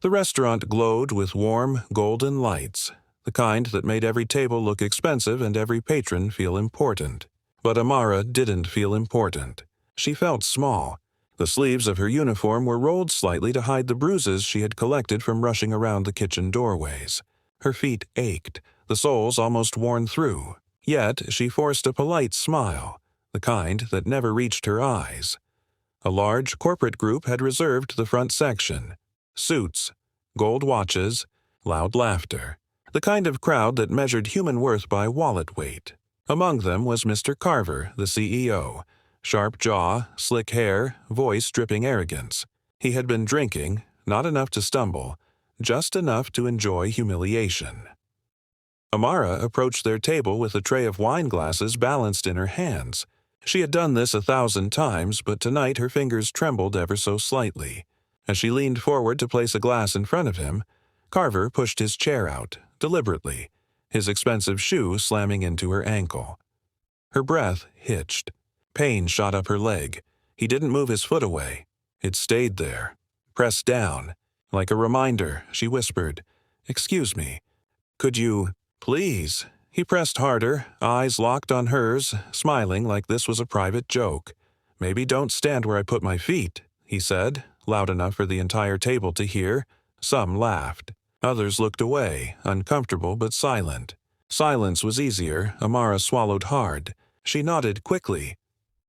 The restaurant glowed with warm, golden lights, the kind that made every table look expensive and every patron feel important. But Amara didn't feel important. She felt small. The sleeves of her uniform were rolled slightly to hide the bruises she had collected from rushing around the kitchen doorways. Her feet ached, the soles almost worn through. Yet she forced a polite smile, the kind that never reached her eyes. A large corporate group had reserved the front section. Suits, gold watches, loud laughter. The kind of crowd that measured human worth by wallet weight. Among them was Mr. Carver, the CEO. Sharp jaw, slick hair, voice dripping arrogance. He had been drinking, not enough to stumble, just enough to enjoy humiliation. Amara approached their table with a tray of wine glasses balanced in her hands. She had done this 1,000 times, but tonight her fingers trembled ever so slightly. As she leaned forward to place a glass in front of him, Carver pushed his chair out, deliberately, his expensive shoe slamming into her ankle. Her breath hitched. Pain shot up her leg. He didn't move his foot away. It stayed there, pressed down. Like a reminder, she whispered, "Excuse me. Could you, please?" He pressed harder, eyes locked on hers, smiling like this was a private joke. "Maybe don't stand where I put my feet," he said, loud enough for the entire table to hear. Some laughed. Others looked away, uncomfortable but silent. Silence was easier. Amara swallowed hard. She nodded quickly.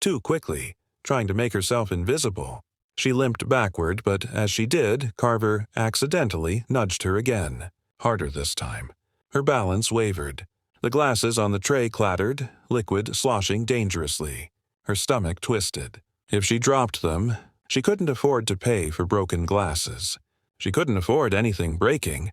Too quickly, trying to make herself invisible. She limped backward, but as she did, Carver accidentally nudged her again. Harder this time. Her balance wavered. The glasses on the tray clattered, liquid sloshing dangerously. Her stomach twisted. If she dropped them, she couldn't afford to pay for broken glasses. She couldn't afford anything breaking.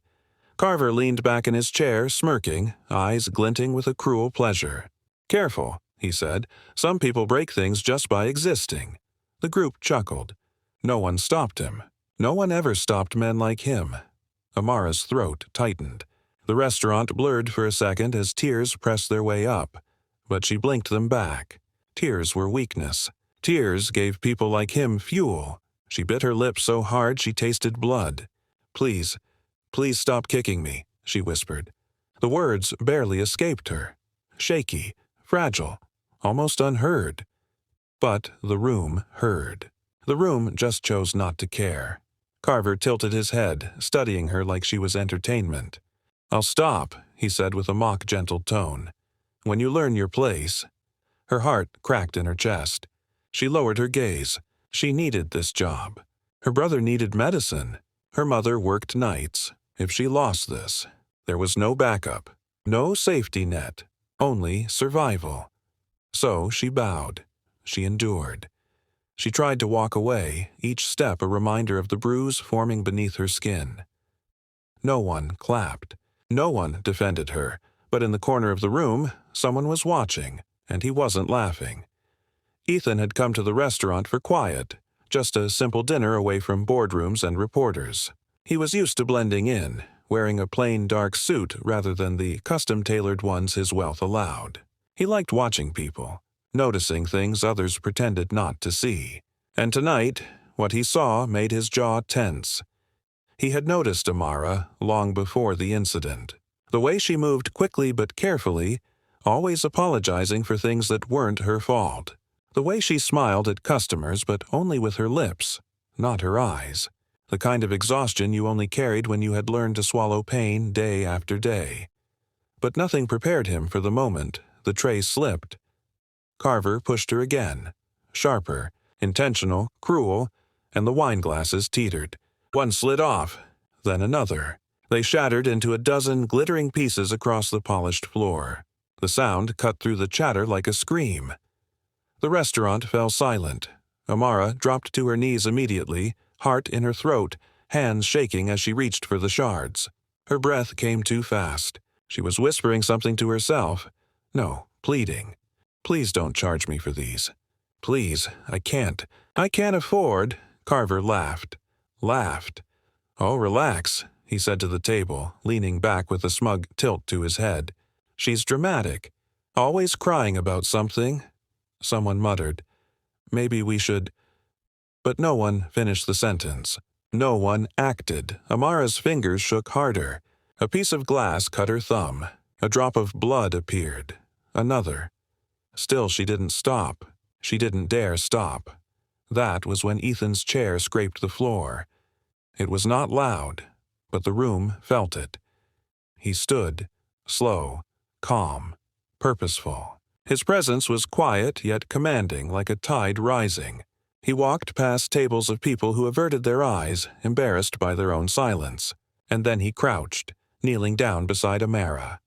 Carver leaned back in his chair, smirking, eyes glinting with a cruel pleasure. "Careful," he said. "Some people break things just by existing." The group chuckled. No one stopped him. No one ever stopped men like him. Amara's throat tightened. The restaurant blurred for a second as tears pressed their way up, but she blinked them back. Tears were weakness. Tears gave people like him fuel. She bit her lips so hard she tasted blood. "Please, please stop kicking me," she whispered. The words barely escaped her. Shaky, fragile, almost unheard. But the room heard. The room just chose not to care. Carver tilted his head, studying her like she was entertainment. "I'll stop," he said with a mock-gentle tone. "When you learn your place." Her heart cracked in her chest. She lowered her gaze. She needed this job. Her brother needed medicine. Her mother worked nights. If she lost this, there was no backup, no safety net, only survival. So she bowed. She endured. She tried to walk away, each step a reminder of the bruise forming beneath her skin. No one clapped. No one defended her, but in the corner of the room, someone was watching, and he wasn't laughing. Ethan had come to the restaurant for quiet, just a simple dinner away from boardrooms and reporters. He was used to blending in, wearing a plain dark suit rather than the custom-tailored ones his wealth allowed. He liked watching people, noticing things others pretended not to see. And tonight, what he saw made his jaw tense. He had noticed Amara long before the incident. The way she moved quickly but carefully, always apologizing for things that weren't her fault. The way she smiled at customers but only with her lips, not her eyes. The kind of exhaustion you only carried when you had learned to swallow pain day after day. But nothing prepared him for the moment the tray slipped. Carver pushed her again, sharper, intentional, cruel, and the wine glasses teetered. One slid off, then another. They shattered into a dozen glittering pieces across the polished floor. The sound cut through the chatter like a scream. The restaurant fell silent. Amara dropped to her knees immediately, heart in her throat, hands shaking as she reached for the shards. Her breath came too fast. She was whispering something to herself. No, pleading. "Please don't charge me for these. Please, I can't. I can't afford." Carver laughed. Laughed. "Oh, relax," he said to the table, leaning back with a smug tilt to his head. "She's dramatic. Always crying about something." Someone muttered, "Maybe we should—" But no one finished the sentence. No one acted. Amara's fingers shook harder. A piece of glass cut her thumb. A drop of blood appeared. Another. Still she didn't stop. She didn't dare stop. That was when Ethan's chair scraped the floor. It was not loud, but the room felt it. He stood, slow, calm, purposeful. His presence was quiet yet commanding, like a tide rising. He walked past tables of people who averted their eyes, embarrassed by their own silence. And then he crouched, kneeling down beside Amara,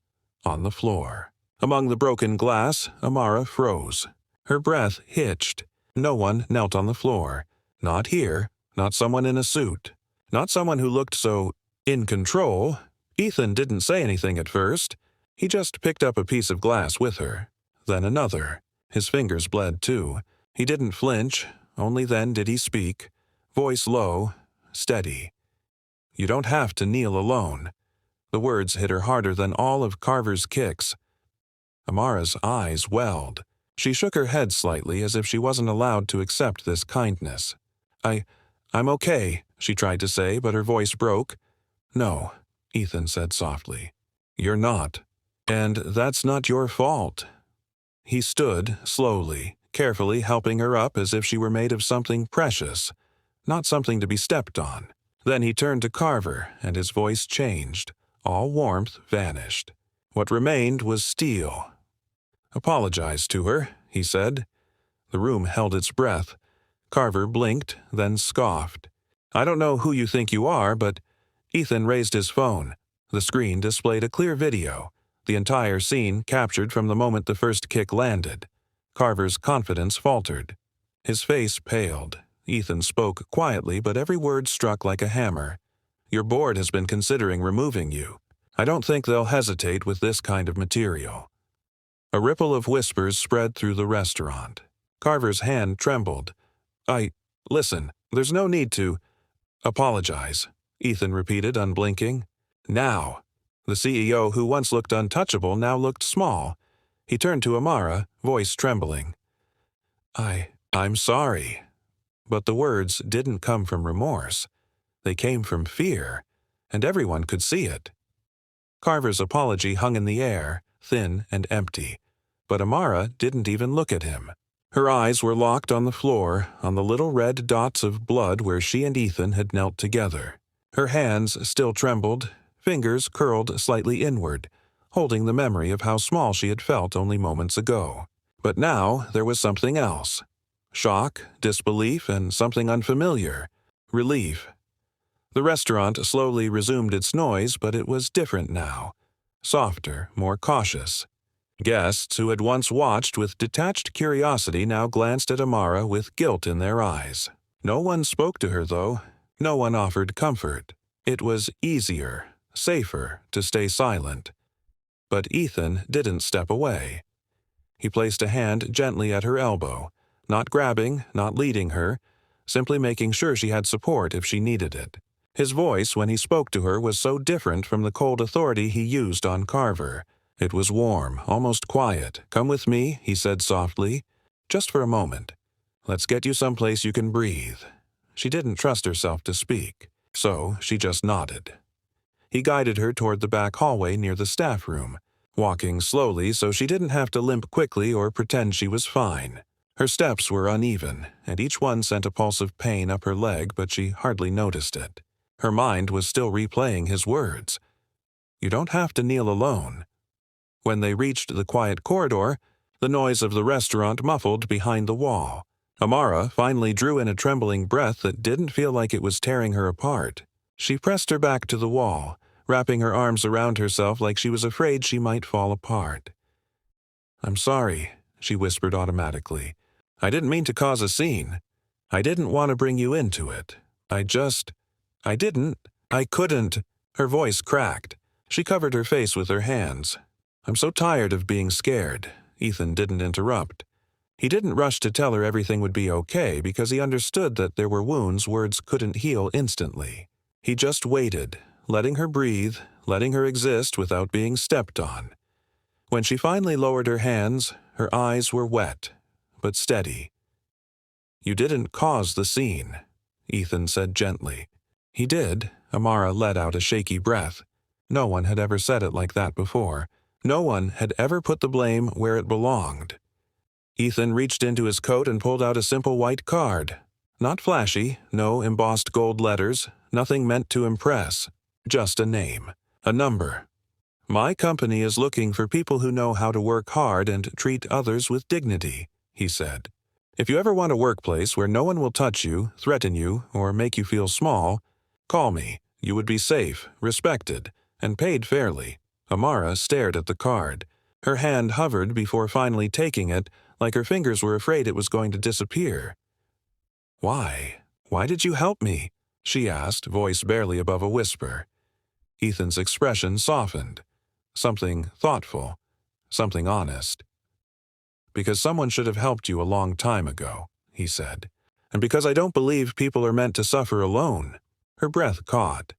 on the floor. Among the broken glass, Amara froze. Her breath hitched. No one knelt on the floor. Not here, not someone in a suit. Not someone who looked so in control. Ethan didn't say anything at first. He just picked up a piece of glass with her. Then another. His fingers bled too. He didn't flinch. Only then did he speak. Voice low, steady. "You don't have to kneel alone." The words hit her harder than all of Carver's kicks. Amara's eyes welled. She shook her head slightly as if she wasn't allowed to accept this kindness. I'm okay," she tried to say, but her voice broke. "No," Ethan said softly. "You're not. And that's not your fault." He stood, slowly, carefully helping her up as if she were made of something precious, not something to be stepped on. Then he turned to Carver, and his voice changed. All warmth vanished. What remained was steel. "Apologize to her," he said. The room held its breath. Carver blinked, then scoffed. "I don't know who you think you are, but—" Ethan raised his phone. The screen displayed a clear video, the entire scene captured from the moment the first kick landed. Carver's confidence faltered. His face paled. Ethan spoke quietly, but every word struck like a hammer. "Your board has been considering removing you. I don't think they'll hesitate with this kind of material." A ripple of whispers spread through the restaurant. Carver's hand trembled. Listen, there's no need to—" "Apologize," Ethan repeated, unblinking. "Now." The CEO, who once looked untouchable, now looked small. He turned to Amara, voice trembling. I'm sorry." But the words didn't come from remorse. They came from fear, and everyone could see it. Carver's apology hung in the air, thin and empty. But Amara didn't even look at him. Her eyes were locked on the floor, on the little red dots of blood where she and Ethan had knelt together. Her hands still trembled, fingers curled slightly inward, holding the memory of how small she had felt only moments ago. But now there was something else. Shock, disbelief, and something unfamiliar. Relief. The restaurant slowly resumed its noise, but it was different now. Softer, more cautious. Guests who had once watched with detached curiosity now glanced at Amara with guilt in their eyes. No one spoke to her, though. No one offered comfort. It was easier, safer, to stay silent. But Ethan didn't step away. He placed a hand gently at her elbow, not grabbing, not leading her, simply making sure she had support if she needed it. His voice, when he spoke to her, was so different from the cold authority he used on Carver. It was warm, almost quiet. "Come with me," he said softly. "Just for a moment. Let's get you someplace you can breathe." She didn't trust herself to speak, so she just nodded. He guided her toward the back hallway near the staff room, walking slowly so she didn't have to limp quickly or pretend she was fine. Her steps were uneven, and each one sent a pulse of pain up her leg, but she hardly noticed it. Her mind was still replaying his words. "You don't have to kneel alone." When they reached the quiet corridor, the noise of the restaurant muffled behind the wall. Amara finally drew in a trembling breath that didn't feel like it was tearing her apart. She pressed her back to the wall, wrapping her arms around herself like she was afraid she might fall apart. "I'm sorry," she whispered automatically. "I didn't mean to cause a scene. I didn't want to bring you into it. I couldn't." Her voice cracked. She covered her face with her hands. "I'm so tired of being scared." Ethan didn't interrupt. He didn't rush to tell her everything would be okay because he understood that there were wounds words couldn't heal instantly. He just waited, letting her breathe, letting her exist without being stepped on. When she finally lowered her hands, her eyes were wet, but steady. "You didn't cause the scene," Ethan said gently. He did. Amara let out a shaky breath. No one had ever said it like that before. No one had ever put the blame where it belonged. Ethan reached into his coat and pulled out a simple white card. Not flashy, no embossed gold letters, nothing meant to impress. Just a name. A number. "My company is looking for people who know how to work hard and treat others with dignity," he said. "If you ever want a workplace where no one will touch you, threaten you, or make you feel small, call me. You would be safe, respected, and paid fairly." Amara stared at the card. Her hand hovered before finally taking it, like her fingers were afraid it was going to disappear. "Why? Why did you help me?" she asked, voice barely above a whisper. Ethan's expression softened. Something thoughtful. Something honest. "Because someone should have helped you a long time ago," he said. "And because I don't believe people are meant to suffer alone." Her breath caught.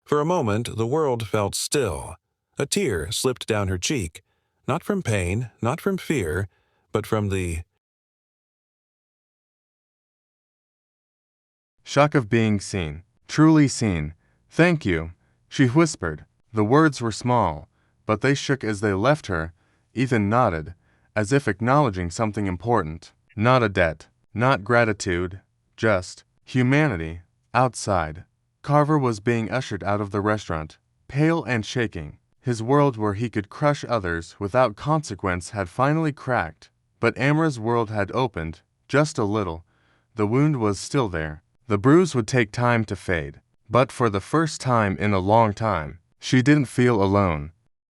For a moment, the world felt still. A tear slipped down her cheek. Not from pain, not from fear, but from the shock of being seen. Truly seen. "Thank you," she whispered. The words were small, but they shook as they left her. Ethan nodded, as if acknowledging something important. Not a debt, not gratitude, just humanity. Outside, Carver was being ushered out of the restaurant, pale and shaking. His world where he could crush others without consequence had finally cracked, but Amara's world had opened, just a little. The wound was still there. The bruise would take time to fade, but for the first time in a long time, she didn't feel alone.